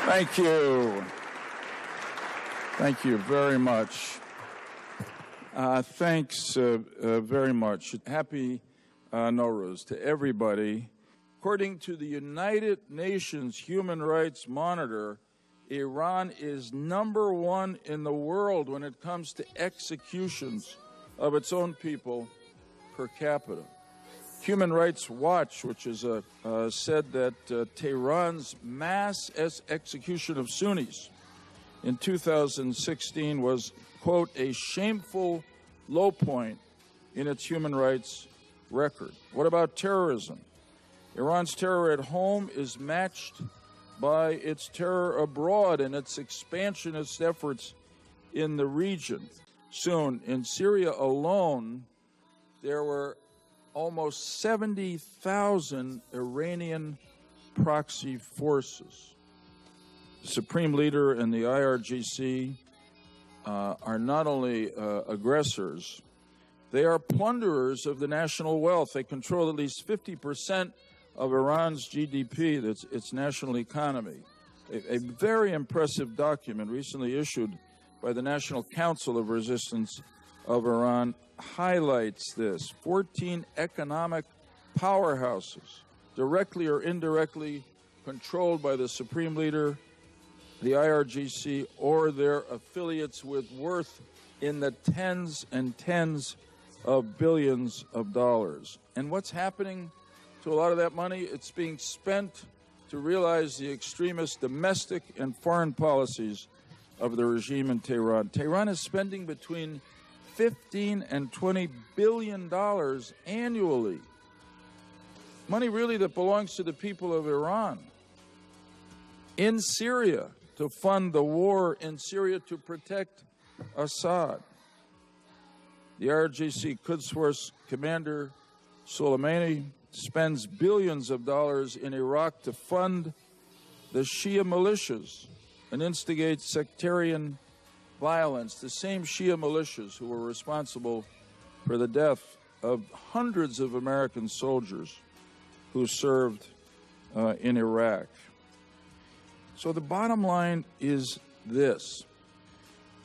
Thank you. Thank you very much. Thanks very much. Happy Nowruz to everybody. According to the United Nations Human Rights Monitor, Iran is #1 in the world when it comes to executions of its own people per capita. Human Rights Watch, which is said that Tehran's mass execution of Sunnis in 2016 was, quote, a shameful low point in its human rights record. What about terrorism? Iran's terror at home is matched by its terror abroad and its expansionist efforts in the region. Soon, in Syria alone, there were almost 70,000 Iranian proxy forces. The Supreme Leader and the IRGC are not only aggressors, they are plunderers of the national wealth. They control at least 50% of Iran's GDP, that's its national economy. A very impressive document recently issued by the National Council of Resistance of Iran highlights this. 14 economic powerhouses, directly or indirectly controlled by the Supreme Leader, the IRGC, or their affiliates, with worth in the tens and tens of billions of dollars. And what's happening to a lot of that money? It's being spent to realize the extremist domestic and foreign policies of the regime in Tehran. Tehran is spending between $15 and $20 billion annually. Money really that belongs to the people of Iran. In Syria, to fund the war in Syria to protect Assad. The IRGC Quds Force commander Soleimani spends billions of dollars in Iraq to fund the Shia militias and instigate sectarian violence, the same Shia militias who were responsible for the death of hundreds of American soldiers who served in Iraq. So the bottom line is this.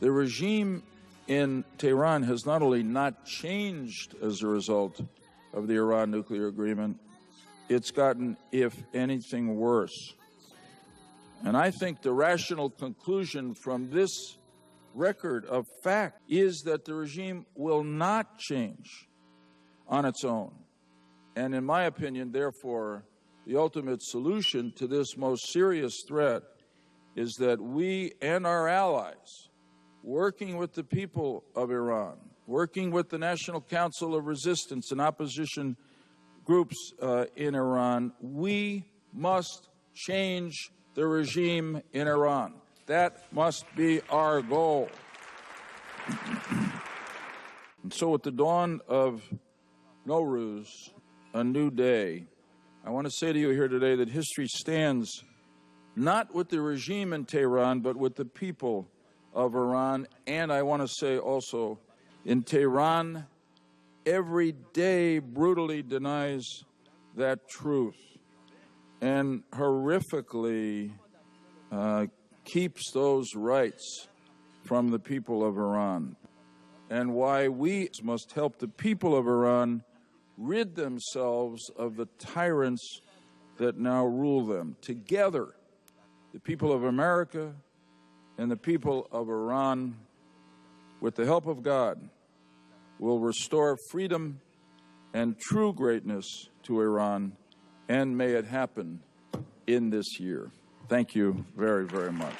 The regime in Tehran has not only not changed as a result of the Iran nuclear agreement, it's gotten, if anything, worse. And I think the rational conclusion from this record of fact is that the regime will not change on its own. And in my opinion, therefore, the ultimate solution to this most serious threat is that we and our allies, working with the people of Iran, working with the National Council of Resistance and opposition groups in Iran, we must change the regime in Iran. That must be our goal. And so at the dawn of Nowruz, a new day, I want to say to you here today that history stands not with the regime in Tehran, but with the people of Iran. And I want to say also, in Tehran, every day brutally denies that truth and horrifically keeps those rights from the people of Iran. And why we must help the people of Iran rid themselves of the tyrants that now rule them. Together, the people of America and the people of Iran, with the help of God, will restore freedom and true greatness to Iran, and may it happen in this year. Thank you very, very much.